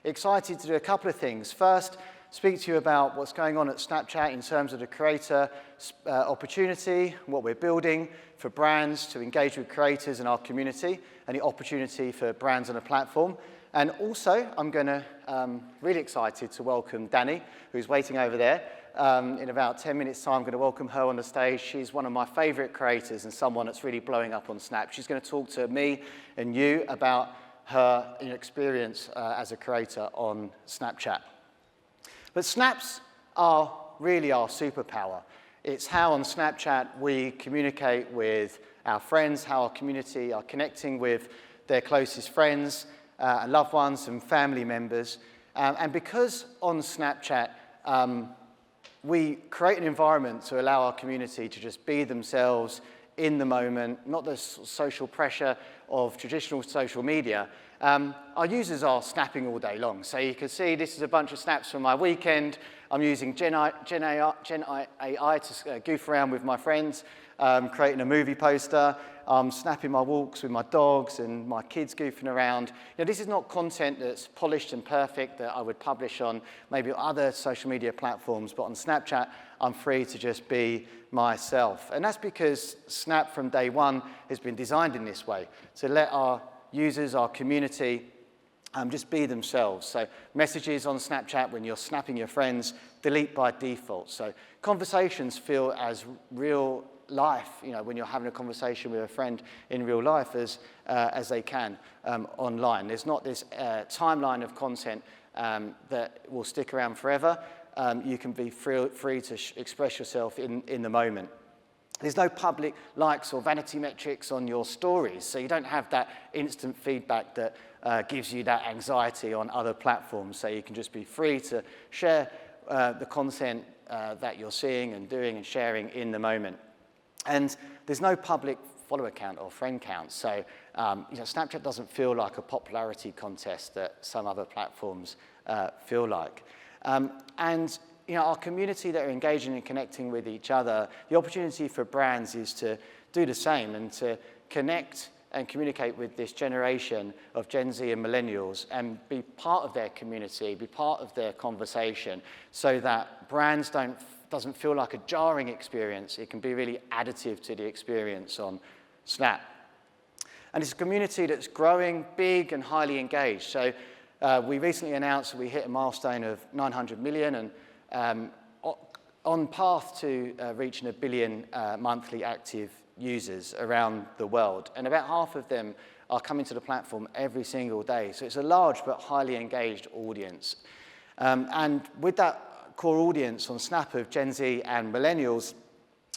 Excited to do a couple of things. First, speak to you about what's going on at Snapchat in terms of the creator opportunity, what we're building for brands to engage with creators in our community, and the opportunity for brands on the platform. And also, I'm going to, really excited to welcome Danny, who's waiting over there. In about 10 minutes' time, I'm going to welcome her on the stage. She's one of my favorite creators and someone that's really blowing up on Snap. She's going to talk to me and you about her experience as a creator on Snapchat. But snaps are really our superpower. It's how on Snapchat we communicate with our friends, how our community are connecting with their closest friends, loved ones and family members. And because on Snapchat we create an environment to allow our community to just be themselves in the moment, not the social pressure of traditional social media, our users are snapping all day long. So you can see this is a bunch of snaps from my weekend. I'm using Gen AI to goof around with my friends, creating a movie poster. I'm snapping my walks with my dogs and my kids goofing around. This is not content that's polished and perfect that I would publish on maybe other social media platforms, but on Snapchat, I'm free to just be myself. And that's because Snap from day one has been designed in this way, to let our users, our community, just be themselves. So messages on Snapchat when you're snapping your friends, delete by default. So conversations feel as real life, when you're having a conversation with a friend in real life as they can online. There's not this timeline of content that will stick around forever. You can be free to express yourself in the moment. There's no public likes or vanity metrics on your stories, so you don't have that instant feedback that gives you that anxiety on other platforms. So you can just be free to share the content that you're seeing and doing and sharing in the moment. And there's no public follower count or friend count, so Snapchat doesn't feel like a popularity contest that some other platforms feel like. Our community that are engaging and connecting with each other, the opportunity for brands is to do the same and to connect and communicate with this generation of Gen Z and millennials and be part of their community, be part of their conversation so that brands doesn't feel like a jarring experience. It can be really additive to the experience on Snap. And it's a community that's growing, big and highly engaged. So we recently announced that we hit a milestone of 900 million and on path to reaching 1 billion monthly active users around the world. And about half of them are coming to the platform every single day. So it's a large but highly engaged audience. And with that core audience on Snap of Gen Z and millennials,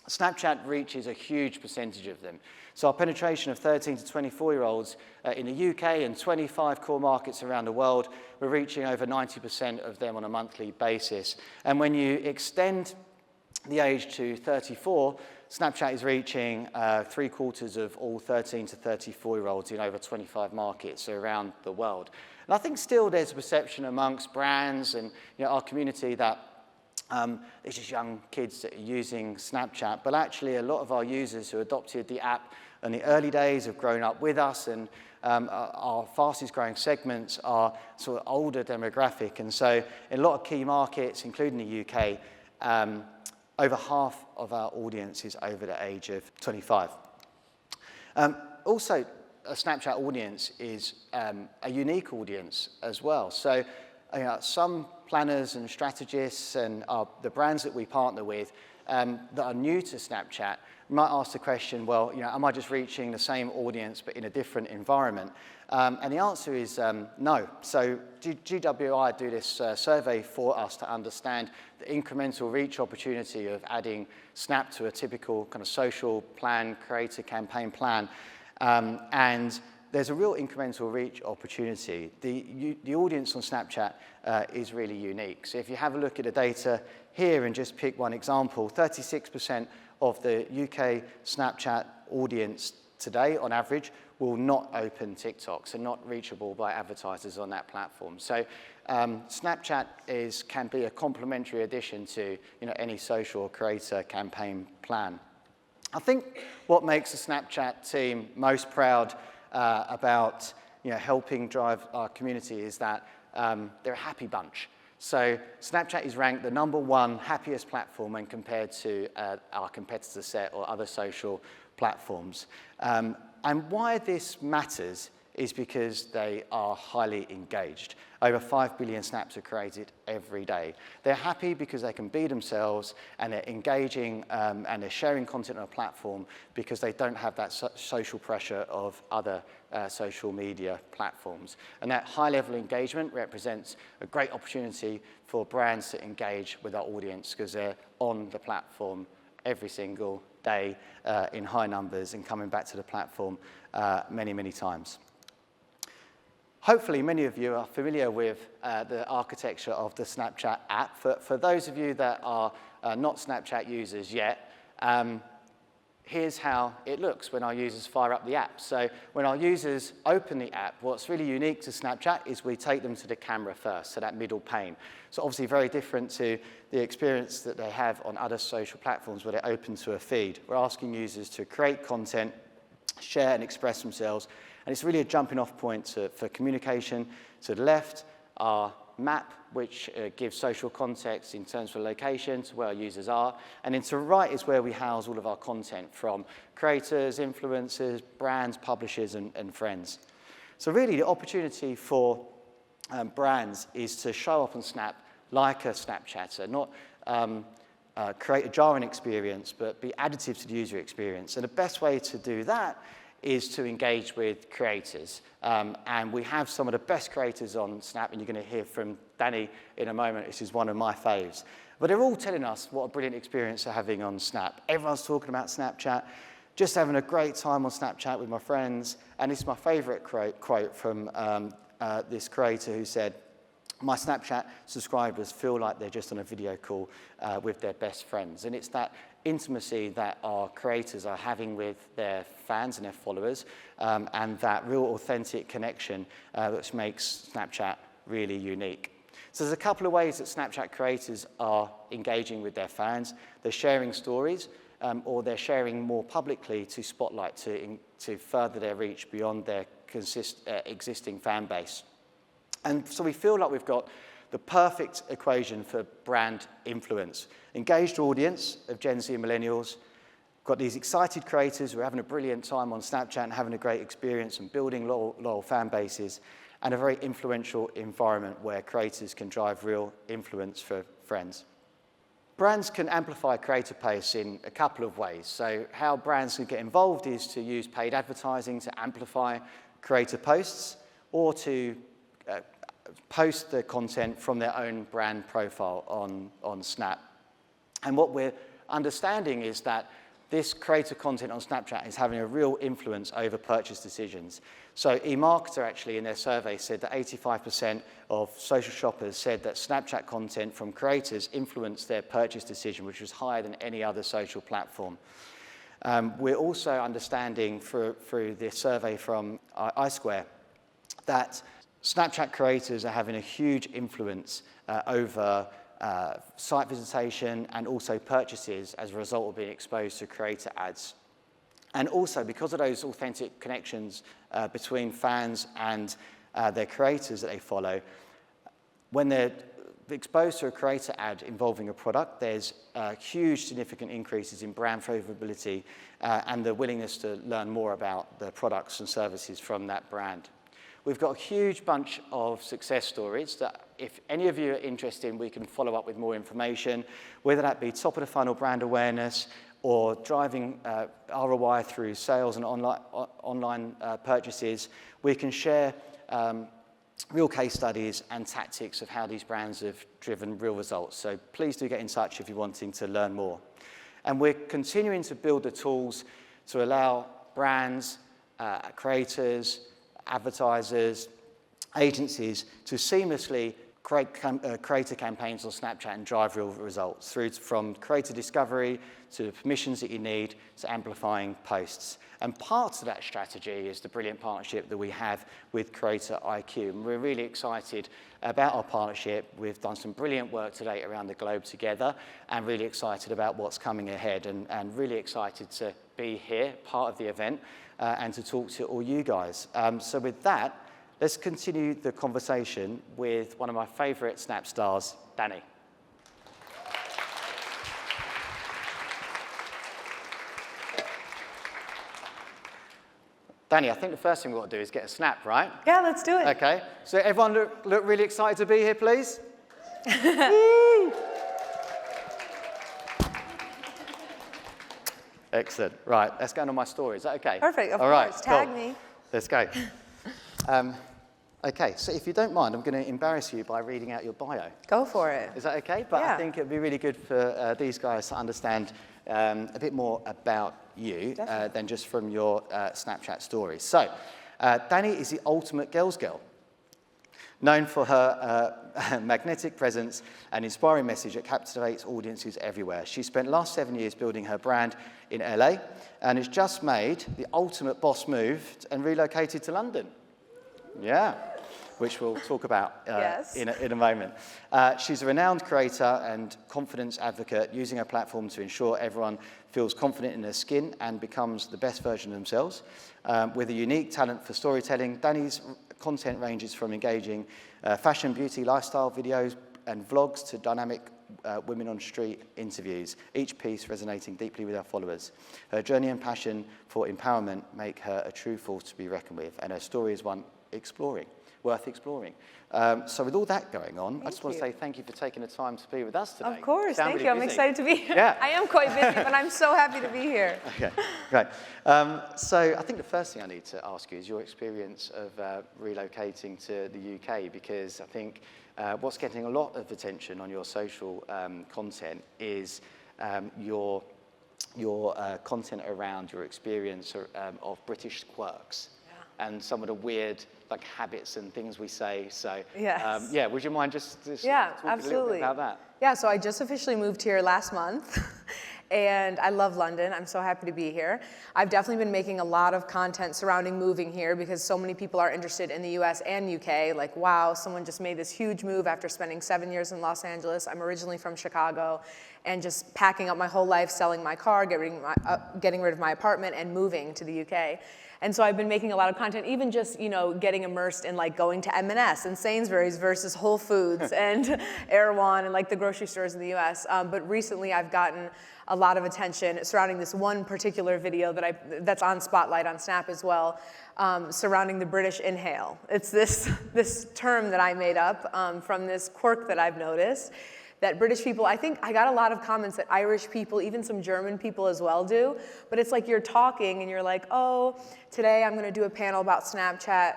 Snapchat reaches a huge percentage of them. So our penetration of 13 to 24-year-olds in the UK and 25 core markets around the world, we're reaching over 90% of them on a monthly basis. And when you extend the age to 34, Snapchat is reaching 3/4 of all 13 to 34-year-olds in over 25 markets around the world. And I think still there's a perception amongst brands and our community that it's just young kids that are using Snapchat, but actually a lot of our users who adopted the app in the early days have grown up with us, and our fastest growing segments are sort of older demographic. And so in a lot of key markets, including the UK, over half of our audience is over the age of 25. Also, a Snapchat audience is a unique audience as well. So some planners and strategists and the brands that we partner with that are new to Snapchat might ask the question, well, am I just reaching the same audience but in a different environment? And the answer is no. So GWI do this survey for us to understand the incremental reach opportunity of adding Snap to a typical kind of social plan, creator campaign plan. And there's a real incremental reach opportunity. The audience on Snapchat is really unique. So if you have a look at the data here and just pick one example, 36% of the UK Snapchat audience today, on average, will not open TikTok, so not reachable by advertisers on that platform. So Snapchat can be a complementary addition to any social or creator campaign plan. I think what makes the Snapchat team most proud about helping drive our community is that they're a happy bunch. So Snapchat is ranked the #1 happiest platform when compared to our competitor set or other social platforms. And why this matters is because they are highly engaged. Over 5 billion snaps are created every day. They're happy because they can be themselves, and they're engaging and they're sharing content on a platform because they don't have that social pressure of other social media platforms. And that high level of engagement represents a great opportunity for brands to engage with our audience because they're on the platform every single day in high numbers and coming back to the platform many, many times. Hopefully, many of you are familiar with the architecture of the Snapchat app. For those of you that are not Snapchat users yet, here's how it looks when our users fire up the app. So when our users open the app, what's really unique to Snapchat is we take them to the camera first, so that middle pane. So obviously very different to the experience that they have on other social platforms where they're open to a feed. We're asking users to create content, share and express themselves, and it's really a jumping off point for communication. To the left, our map, which gives social context in terms of location to where our users are. And then to the right is where we house all of our content from creators, influencers, brands, publishers, and friends. So really the opportunity for brands is to show up on Snap like a Snapchatter, not create a jarring experience, but be additive to the user experience. And the best way to do that is to engage with creators. And we have some of the best creators on Snap, and you're going to hear from Danny in a moment. This is one of my faves. But they're all telling us what a brilliant experience they're having on Snap. Everyone's talking about Snapchat, just having a great time on Snapchat with my friends. And this is my favorite quote from this creator who said, "My Snapchat subscribers feel like they're just on a video call with their best friends." And it's that intimacy that our creators are having with their fans and their followers, and that real authentic connection which makes Snapchat really unique. So there's a couple of ways that Snapchat creators are engaging with their fans. They're sharing stories, or they're sharing more publicly to spotlight, to further their reach beyond their existing fan base. And so we feel like we've got the perfect equation for brand influence. Engaged audience of Gen Z and millennials, got these excited creators who are having a brilliant time on Snapchat and having a great experience and building loyal fan bases, and a very influential environment where creators can drive real influence for friends. Brands can amplify creator posts in a couple of ways. So how brands can get involved is to use paid advertising to amplify creator posts, or to post the content from their own brand profile on Snap. And what we're understanding is that this creator content on Snapchat is having a real influence over purchase decisions. So eMarketer actually in their survey said that 85% of social shoppers said that Snapchat content from creators influenced their purchase decision, which was higher than any other social platform. We're also understanding through this survey from iSquare that Snapchat creators are having a huge influence over site visitation and also purchases as a result of being exposed to creator ads. And also, because of those authentic connections between fans and their creators that they follow, when they're exposed to a creator ad involving a product, there's huge significant increases in brand favorability and the willingness to learn more about the products and services from that brand. We've got a huge bunch of success stories that if any of you are interested in, we can follow up with more information, whether that be top of the funnel brand awareness or driving ROI through sales and online purchases. We can share real case studies and tactics of how these brands have driven real results. So please do get in touch if you're wanting to learn more. And we're continuing to build the tools to allow brands, creators, advertisers, agencies to seamlessly create creator campaigns on Snapchat and drive real results from creator discovery to the permissions that you need to amplifying posts. And part of that strategy is the brilliant partnership that we have with CreatorIQ. And we're really excited about our partnership. We've done some brilliant work today around the globe together and really excited about what's coming ahead and really excited to be here, part of the event, and to talk to all you guys. So with that, let's continue the conversation with one of my favorite Snap stars, Danny. Danny, I think the first thing we've got to do is get a snap, right? Yeah, let's do it. Okay, so everyone look really excited to be here, please. Excellent. Right, let's go on my story. Is that okay? Perfect, of All course. Right, Tag cool. me. Let's go. Okay, so if you don't mind, I'm going to embarrass you by reading out your bio. Go for it. Is that okay? But Yeah. I think it'd be really good for these guys to understand a bit more about you than just from your Snapchat stories. So, Danny is the ultimate girls' girl. Known for her magnetic presence and inspiring message that captivates audiences everywhere. She spent the last 7 years building her brand in LA and has just made the ultimate boss move and relocated to London. Yeah, which we'll talk about Yes. in a moment. She's a renowned creator and confidence advocate, using her platform to ensure everyone feels confident in their skin and becomes the best version of themselves. With a unique talent for storytelling, Danny's content ranges from engaging fashion, beauty, lifestyle videos and vlogs to dynamic women on street interviews, each piece resonating deeply with her followers. Her journey and passion for empowerment make her a true force to be reckoned with, and her story is one worth exploring. So with all that going on, I just want to say thank you for taking the time to be with us today. Of course, thank you. I'm excited to be here. Yeah. I am quite busy, but I'm so happy to be here. Okay, great. So I think the first thing I need to ask you is your experience of relocating to the UK, because I think what's getting a lot of attention on your social content is your content around your experience of British quirks. And some of the weird habits and things we say. So Yes. yeah, would you mind just talking absolutely. a little bit about that? Yeah, so I just officially moved here last month. And I love London. I'm so happy to be here. I've definitely been making a lot of content surrounding moving here because so many people are interested in the US and UK. Like, wow, someone just made this huge move after spending 7 years in Los Angeles. I'm originally from Chicago, and just packing up my whole life, selling my car, getting rid of my apartment, and moving to the UK. And so I've been making a lot of content, even just, getting immersed in going to M&S and Sainsbury's versus Whole Foods and Erewhon and the grocery stores in the US. But recently I've gotten a lot of attention surrounding this one particular video that's on Spotlight on Snap as well, surrounding the British inhale. It's this term that I made up from this quirk that I've noticed, that British people, I think I got a lot of comments that Irish people, even some German people as well do, but it's like you're talking and you're like, oh, today I'm gonna do a panel about Snapchat,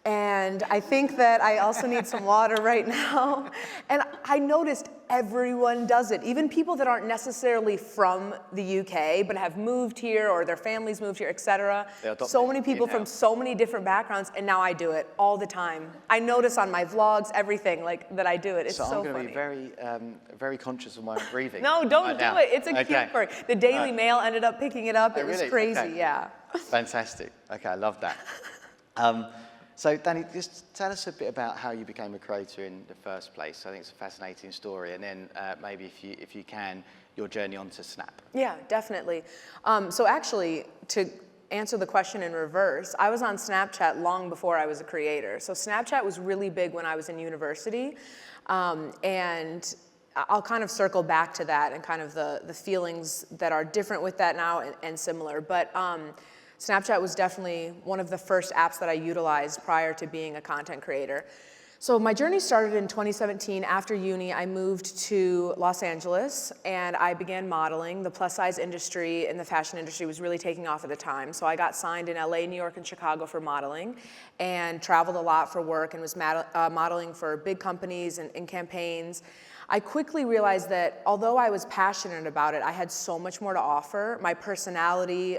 and I think that I also need some water right now. And I noticed everyone does it, even people that aren't necessarily from the UK, but have moved here or their families moved here, etc. So many people from so many different backgrounds, and now I do it all the time. I notice on my vlogs, everything that I do it. It's so funny. I'm going to be very conscious of my breathing. No, don't do it. It's a cute quirk. The Daily Right. Mail ended up picking it up. It was crazy, Okay. yeah. Fantastic. Okay, I love that. So, Danny, just tell us a bit about how you became a creator in the first place. I think it's a fascinating story, and then maybe if you can, your journey onto Snap. Yeah, definitely. So actually, to answer the question in reverse, I was on Snapchat long before I was a creator. So Snapchat was really big when I was in university, and I'll kind of circle back to that and kind of the feelings that are different with that now and similar. But Snapchat was definitely one of the first apps that I utilized prior to being a content creator. So my journey started in 2017. After uni, I moved to Los Angeles and I began modeling. The plus size industry and the fashion industry was really taking off at the time. So I got signed in LA, New York, and Chicago for modeling, and traveled a lot for work and was modeling for big companies and campaigns. I quickly realized that although I was passionate about it, I had so much more to offer. My personality,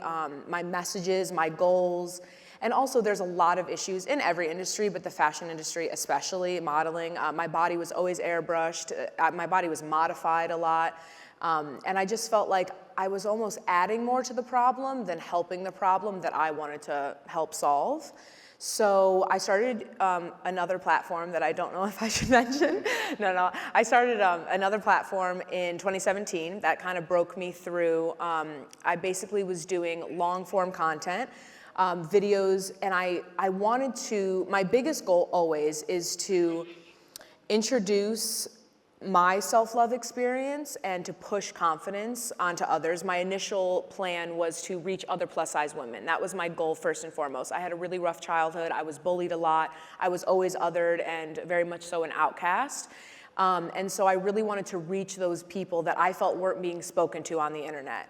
my messages, my goals, and also there's a lot of issues in every industry, but the fashion industry especially, modeling. My body was always airbrushed. My body was modified a lot. And I just felt like I was almost adding more to the problem than helping the problem that I wanted to help solve. So I started another platform that I don't know if I should mention. No. I started another platform in 2017 that kind of broke me through. I basically was doing long form content. videos, and I wanted to, my biggest goal always is to introduce my self-love experience and to push confidence onto others. My initial plan was to reach other plus-size women. That was my goal first and foremost. I had a really rough childhood. I was bullied a lot. I was always othered and very much so an outcast. And so I really wanted to reach those people that I felt weren't being spoken to on the internet.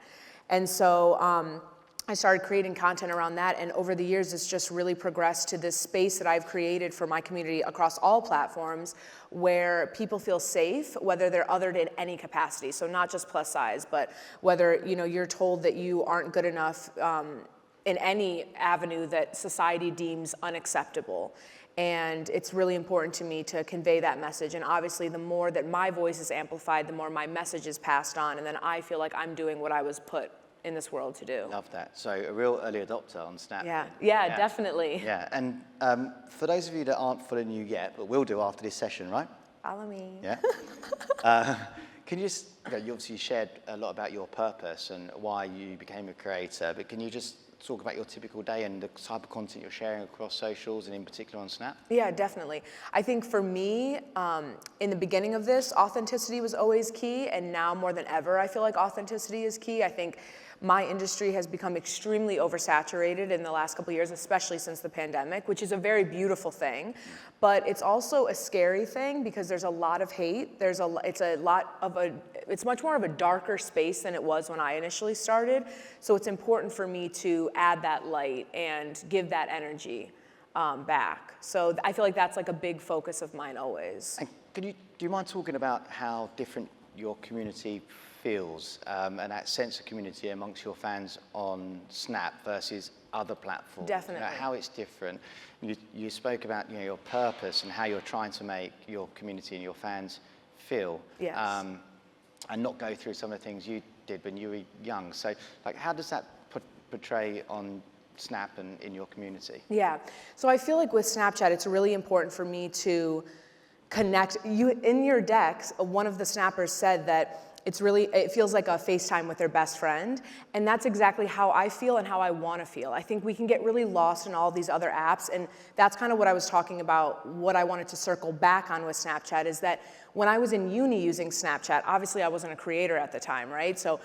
And so I started creating content around that, and over the years, it's just really progressed to this space that I've created for my community across all platforms where people feel safe, whether they're othered in any capacity. So not just plus size, but whether you're told that you aren't good enough in any avenue that society deems unacceptable. And it's really important to me to convey that message. And obviously, the more that my voice is amplified, the more my message is passed on, and then I feel like I'm doing what I was put in this world to do. Love that. So a real early adopter on Snap. Yeah, definitely. Yeah, and for those of you that aren't following you yet, but will do after this session, right? Follow me. Yeah. Can you just, you obviously shared a lot about your purpose and why you became a creator, but can you just talk about your typical day and the type of content you're sharing across socials and in particular on Snap? Yeah, definitely. I think for me, in the beginning of this, authenticity was always key, and now more than ever, I feel like authenticity is key. I think my industry has become extremely oversaturated in the last couple of years, especially since the pandemic, which is a very beautiful thing. But it's also a scary thing because there's a lot of hate. It's much more of a darker space than it was when I initially started. So it's important for me to add that light and give that energy back. So I feel like that's like a big focus of mine always. And do you mind talking about how different your community feels and that sense of community amongst your fans on Snap versus other platforms? Definitely. How it's different. You spoke about your purpose and how you're trying to make your community and your fans feel. Yes. And not go through some of the things you did when you were young. So how does that portray on Snap and in your community? Yeah. So I feel like with Snapchat, it's really important for me to connect. In your decks, one of the snappers said that it feels like a FaceTime with their best friend. And that's exactly how I feel and how I want to feel. I think we can get really lost in all these other apps. And that's kind of what I was talking about, what I wanted to circle back on with Snapchat is that when I was in uni using Snapchat, obviously I wasn't a creator at the time, right? So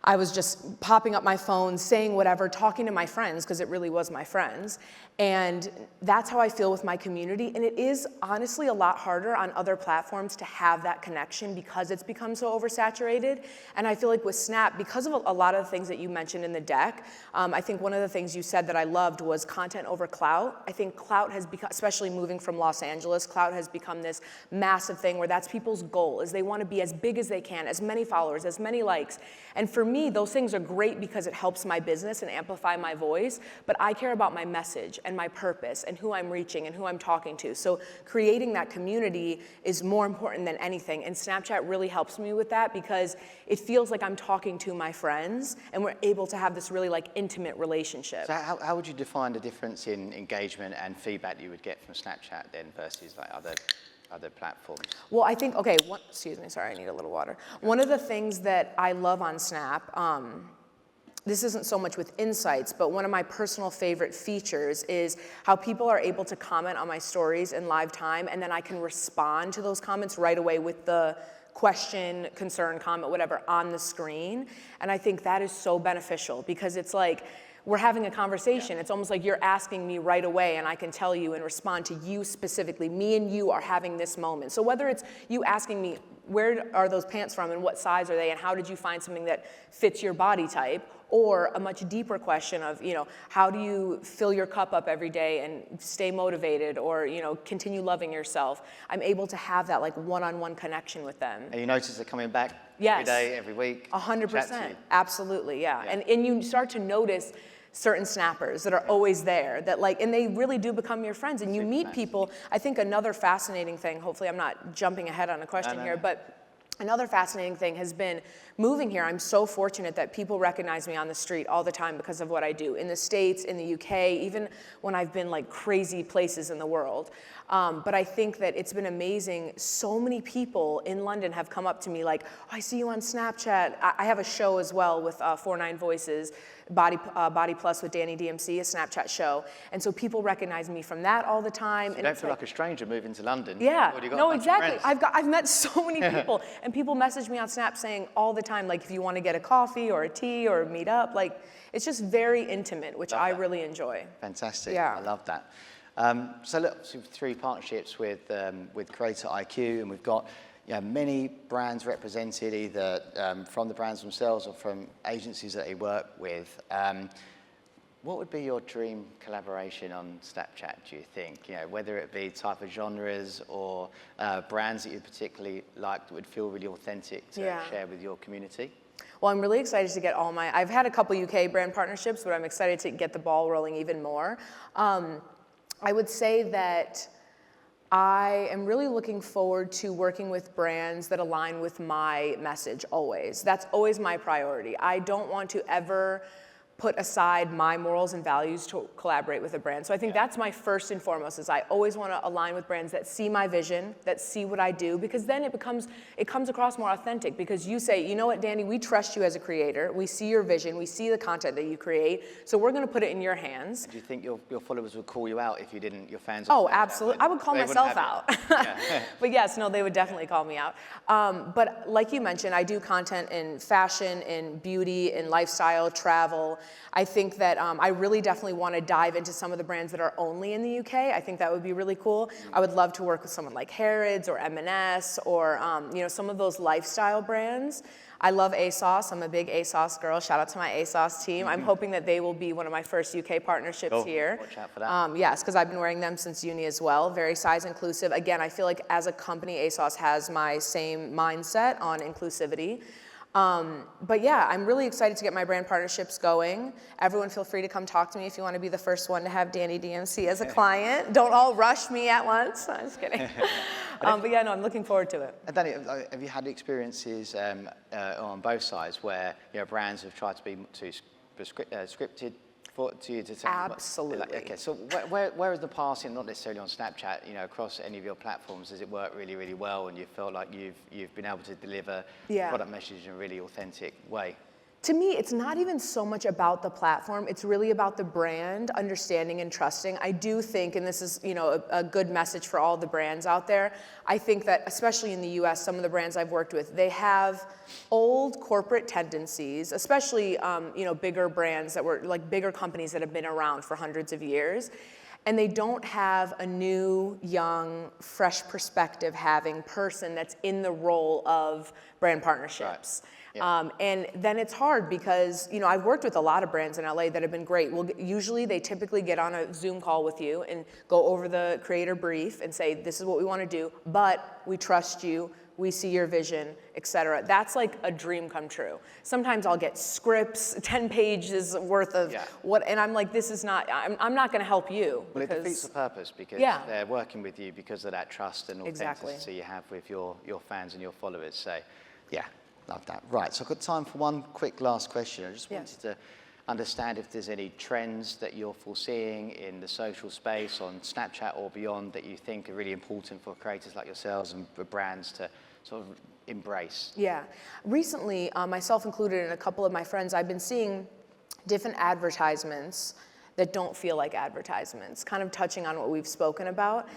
I was just popping up my phone, saying whatever, talking to my friends, because it really was my friends. And that's how I feel with my community. And it is honestly a lot harder on other platforms to have that connection because it's become so oversaturated. And I feel like with Snap, because of a lot of the things that you mentioned in the deck, I think one of the things you said that I loved was content over clout. I think clout has become, especially moving from Los Angeles, clout has become this massive thing where that's people's goal, is they want to be as big as they can, as many followers, as many likes. And for me, those things are great because it helps my business and amplify my voice, but I care about my message and my purpose and who I'm reaching and who I'm talking to. So creating that community is more important than anything, and Snapchat really helps me with that because it feels like I'm talking to my friends and we're able to have this really intimate relationship. So how would you define the difference in engagement and feedback you would get from Snapchat then versus other platforms? Well, I think, excuse me, sorry, I need a little water. One of the things that I love on Snap, this isn't so much with insights, but one of my personal favorite features is how people are able to comment on my stories in live time, and then I can respond to those comments right away with the question, concern, comment, whatever, on the screen. And I think that is so beneficial because it's like, we're having a conversation. It's almost like you're asking me right away and I can tell you and respond to you specifically. Me and you are having this moment. So whether it's you asking me, where are those pants from and what size are they and how did you find something that fits your body type? Or a much deeper question of, how do you fill your cup up every day and stay motivated or, continue loving yourself? I'm able to have that one-on-one connection with them. And you notice they're coming back Yes. every day, every week? 100%. Absolutely, yeah. And you start to notice certain snappers that are always there that and they really do become your friends and you meet people. I think another fascinating thing, hopefully I'm not jumping ahead on a question here, but another fascinating thing has been moving here. I'm so fortunate that people recognize me on the street all the time because of what I do in the States, in the UK, even when I've been crazy places in the world. But I think that it's been amazing. So many people in London have come up to me like, oh, I see you on Snapchat. I have a show as well with 49 Voices, Body Plus with Danny DMC, a Snapchat show. And so people recognize me from that all the time. So you don't feel like a stranger moving to London. Yeah, Well, you got no, a bunch of exactly. friends. I've met so many people, and people message me on Snap saying all the time, like, if you want to get a coffee or a tea or meet up, like, it's just very intimate, which I really enjoy. Fantastic. Yeah. I love that. So look, so 3 partnerships with CreatorIQ, and we've got many brands represented, either from the brands themselves or from agencies that they work with. What would be your dream collaboration on Snapchat, do you think? Whether it be type of genres or brands that you particularly like that would feel really authentic to share with your community? Well, I'm really excited to get I've had a couple UK brand partnerships, but I'm excited to get the ball rolling even more. I would say that I am really looking forward to working with brands that align with my message always. That's always my priority. I don't want to ever put aside my morals and values to collaborate with a brand. So I think that's my first and foremost, is I always want to align with brands that see my vision, that see what I do, because then it comes across more authentic, because you say, you know what, Danny, we trust you as a creator. We see your vision. We see the content that you create. So we're going to put it in your hands. Do you think your followers would call you out if you didn't, your fans? Oh, absolutely. I would call myself out. But yes, no, they would definitely call me out. But like you mentioned, I do content in fashion, in beauty, in lifestyle, travel. I think that I really definitely want to dive into some of the brands that are only in the UK. I think that would be really cool. I would love to work with someone like Harrods or M&S or some of those lifestyle brands. I love ASOS. I'm a big ASOS girl. Shout out to my ASOS team. I'm hoping that they will be one of my first UK partnerships here. Watch out for that. Yes, because I've been wearing them since uni as well. Very size inclusive. Again, I feel like as a company, ASOS has my same mindset on inclusivity. But yeah, I'm really excited to get my brand partnerships going. Everyone feel free to come talk to me if you want to be the first one to have Danny DMC as a client. Don't all rush me at once. I'm just kidding. But yeah, no, I'm looking forward to it. And Danny, have you had experiences on both sides where brands have tried to be too scripted to you to tell? Absolutely. Okay, so where is the passing, not necessarily on Snapchat, across any of your platforms, does it work really, really well and you felt like you've been able to deliver product message in a really authentic way? To me, it's not even so much about the platform. It's really about the brand, understanding and trusting. I do think, and this is a good message for all the brands out there, I think that especially in the US, some of the brands I've worked with, they have old corporate tendencies, especially bigger brands that were like bigger companies that have been around for hundreds of years. And they don't have a new, young, fresh perspective having person that's in the role of brand partnerships. Right. Yeah. And then it's hard because, I've worked with a lot of brands in LA that have been great. Usually they typically get on a Zoom call with you and go over the creator brief and say, this is what we want to do, but we trust you, we see your vision, etc. That's like a dream come true. Sometimes I'll get scripts, 10 pages worth of and I'm like, this is not, I'm not going to help you. Well, it defeats the purpose because they're working with you because of that trust and authenticity you have with your fans and your followers. So, yeah. Love that. Right, so I've got time for one quick last question. I just wanted to understand if there's any trends that you're foreseeing in the social space on Snapchat or beyond that you think are really important for creators like yourselves and for brands to sort of embrace. Yeah. Recently, myself included and a couple of my friends, I've been seeing different advertisements that don't feel like advertisements, kind of touching on what we've spoken about.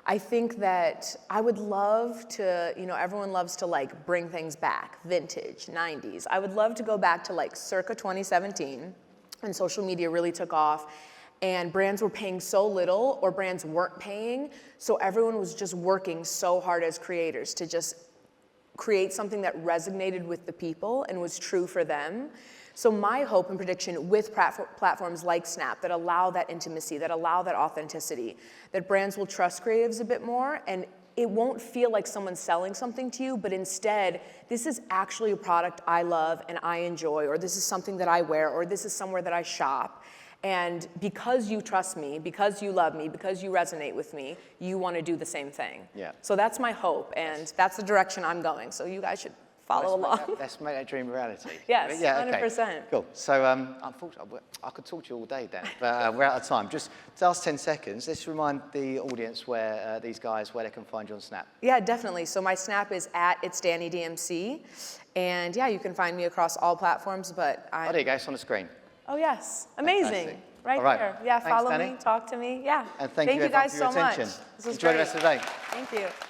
I think that I would love to, everyone loves to like bring things back, vintage, 90s. I would love to go back to like circa 2017 when social media really took off and brands were paying so little or brands weren't paying. So everyone was just working so hard as creators to just create something that resonated with the people and was true for them. So my hope and prediction with platforms like Snap that allow that intimacy, that allow that authenticity, that brands will trust creatives a bit more and it won't feel like someone's selling something to you, but instead, this is actually a product I love and I enjoy, or this is something that I wear, or this is somewhere that I shop. And because you trust me, because you love me, because you resonate with me, you want to do the same thing. Yeah. So that's my hope, and that's the direction I'm going. So you guys should follow along. Let's make that dream a reality. Yes, yeah, okay. 100%. Cool. So unfortunately, I could talk to you all day, Dan, but we're out of time. Just the last 10 seconds, let's remind the audience where these guys, where they can find you on Snap. Yeah, definitely. So my Snap is @It'sDannyDMC. And yeah, you can find me across all platforms, but Oh, there you go, it's on the screen. Oh, yes. Amazing. Fantastic. Right All right. there. Yeah, Thanks, follow Danny. me, talk to me. Yeah. And thank you guys everyone for your so much. attention. This was Enjoy great. the rest of the day. Thank you.